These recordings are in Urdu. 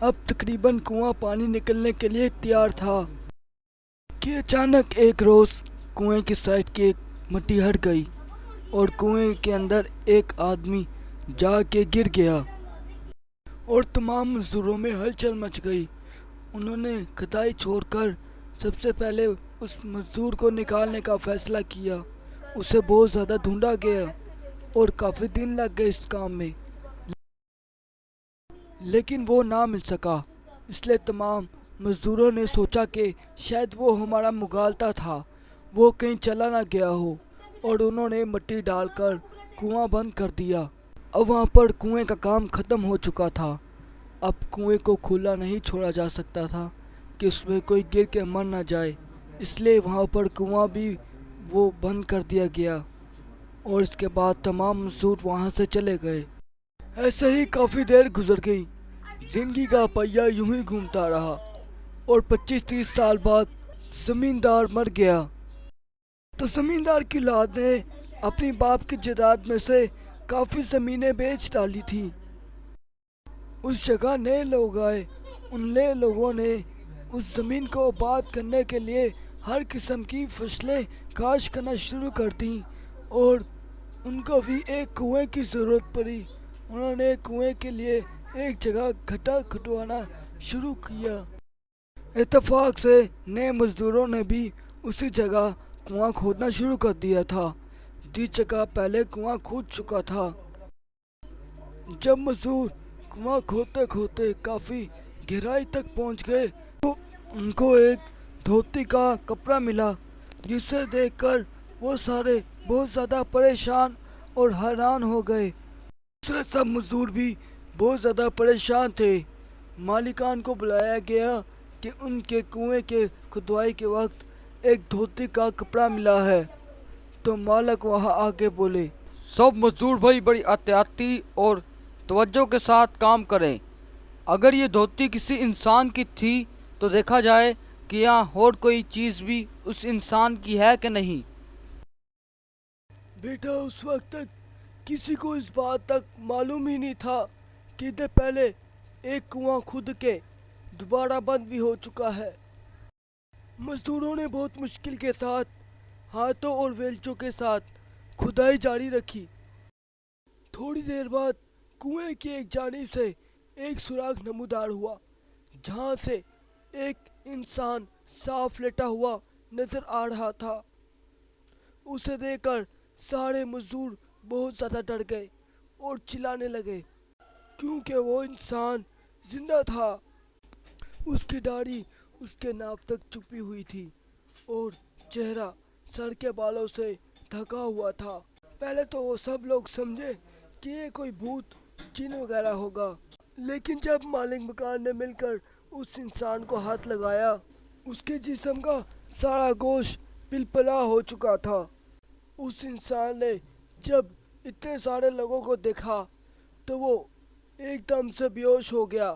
اب تقریباً کنواں پانی نکلنے کے لیے تیار تھا کہ اچانک ایک روز کنویں کی سائڈ کی ایک مٹی ہٹ گئی اور کنویں کے اندر ایک آدمی جا کے گر گیا اور تمام مزدوروں میں ہلچل مچ گئی۔ انہوں نے کھدائی چھوڑ کر سب سے پہلے اس مزدور کو نکالنے کا فیصلہ کیا۔ اسے بہت زیادہ ڈھونڈا گیا اور کافی دن لگ گئے اس کام میں، لیکن وہ نہ مل سکا۔ اس لیے تمام مزدوروں نے سوچا کہ شاید وہ ہمارا مغالطہ تھا، وہ کہیں چلا نہ گیا ہو، اور انہوں نے مٹی ڈال کر کنواں بند کر دیا۔ اب وہاں پر کنویں کا کام ختم ہو چکا تھا۔ اب کنویں کو کھلا نہیں چھوڑا جا سکتا تھا کہ اس میں کوئی گر کے مر نہ جائے، اس لیے وہاں پر کنواں بھی وہ بند کر دیا گیا اور اس کے بعد تمام مزدور وہاں سے چلے گئے۔ ایسے ہی کافی دیر گزر گئی، زندگی کا پہیہ یوں ہی گھومتا رہا اور 25-30 سال بعد زمیندار مر گیا تو زمیندار کی اولاد نے اپنی باپ کی جائیداد میں سے کافی زمینیں بیچ ڈالی تھی۔ اس جگہ نئے لوگ آئے، ان نئے لوگوں نے اس زمین کو آباد کرنے کے لیے ہر قسم کی فصلیں کاشت کرنا شروع کر دیں اور ان کو بھی ایک کنویں کی ضرورت پڑی۔ انہوں نے کنویں کے لیے ایک جگہ گڈھا کھدوانا شروع کیا۔ اتفاق سے نئے مزدوروں نے بھی اسی جگہ کنواں کھودنا شروع کر دیا تھا جس جگہ پہلے کنواں کھود چکا تھا۔ جب مزدور کنواں کھودتے کھودتے کافی گہرائی تک پہنچ گئے تو ان کو ایک دھوتی کا کپڑا ملا، جسے دیکھ کر وہ سارے بہت زیادہ پریشان اور حیران ہو گئے۔ دوسرے سب مزدور بھی بہت زیادہ پریشان تھے۔ مالکان کو بلایا گیا کہ ان کے کنویں کے کھدوائی کے وقت ایک دھوتی کا کپڑا ملا ہے، تو مالک وہاں آگے بولے، سب مزدور بھائی بڑی احتیاطی اور توجہ کے ساتھ کام کریں۔ اگر یہ دھوتی کسی انسان کی تھی تو دیکھا جائے کہ یہاں اور کوئی چیز بھی اس انسان کی ہے کہ نہیں۔ بیٹا اس وقت تک کسی کو اس بات تک معلوم ہی نہیں تھا کہ ادھر پہلے ایک کنواں کھود کے دوبارہ بند بھی ہو چکا ہے۔ مزدوروں نے بہت مشکل کے ساتھ ہاتھوں اور ویلچوں کے ساتھ کھدائی جاری رکھی۔ تھوڑی دیر بعد کنویں کی ایک جانب سے ایک سوراخ نمودار ہوا جہاں سے ایک انسان صاف لیٹا ہوا نظر آ رہا تھا۔ اسے دیکھ کر سارے مزدور بہت زیادہ ڈر گئے اور چلانے لگے کیونکہ وہ انسان زندہ تھا۔ اس کی داڑھی اس کے ناف تک چھپی ہوئی تھی اور چہرہ سر کے بالوں سے ڈھکا ہوا تھا۔ پہلے تو وہ سب لوگ سمجھے کہ یہ کوئی بھوت جن وغیرہ ہوگا، لیکن جب مالک مکان نے مل کر اس انسان کو ہاتھ لگایا، اس کے جسم کا سارا گوشت پلپلا ہو چکا تھا۔ اس انسان نے جب اتنے سارے لوگوں کو دیکھا تو وہ ایک دم سے بے ہوش ہو گیا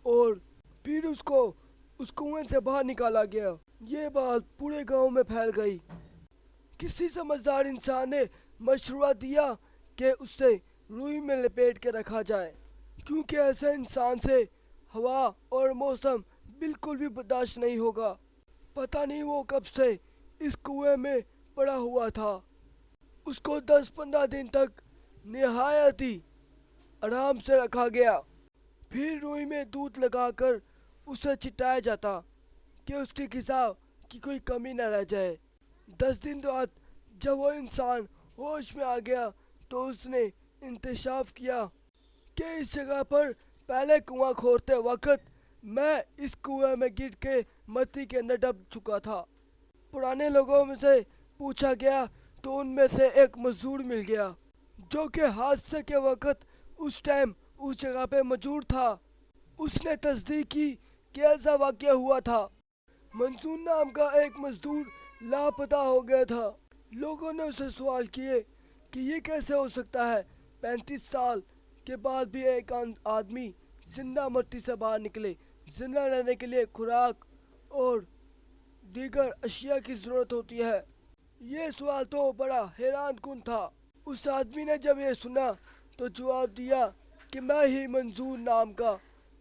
اور پھر اس کو اس کنویں سے باہر نکالا گیا۔ یہ بات پورے گاؤں میں پھیل گئی۔ کسی سمجھدار انسان نے مشورہ دیا کہ اسے روئی میں لپیٹ کے رکھا جائے کیونکہ ایسے انسان سے ہوا اور موسم بالکل بھی برداشت نہیں ہوگا۔ پتہ نہیں وہ کب سے اس کنویں میں پڑا ہوا تھا۔ اس کو 10-15 دن تک نہایت ہی آرام سے رکھا گیا، پھر روئی میں دودھ لگا کر اسے چٹایا جاتا کہ اس کی غذا کی کوئی کمی نہ رہ جائے۔ 10 دن بعد جب وہ انسان ہوش میں آ گیا تو اس نے انکشاف کیا کہ اس جگہ پر پہلے کنواں کھودتے وقت میں اس کنویں میں گر کے مٹی کے اندر دب چکا تھا۔ پرانے لوگوں میں سے پوچھا گیا تو ان میں سے ایک مزدور مل گیا جو کہ حادثے کے وقت اس ٹائم اس جگہ پہ موجود تھا۔ اس نے تصدیق کی کہ ایسا واقعہ ہوا تھا۔ منصور نام کا ایک مزدور لاپتہ ہو گیا تھا۔ لوگوں نے اسے سوال کیے کہ یہ کیسے ہو سکتا ہے 35 سال کے بعد بھی ایک آدمی زندہ مٹی سے باہر نکلے۔ زندہ رہنے کے لیے خوراک اور دیگر اشیاء کی ضرورت ہوتی ہے۔ یہ سوال تو بڑا حیران کن تھا۔ اس آدمی نے جب یہ سنا تو جواب دیا کہ میں ہی منصور نام کا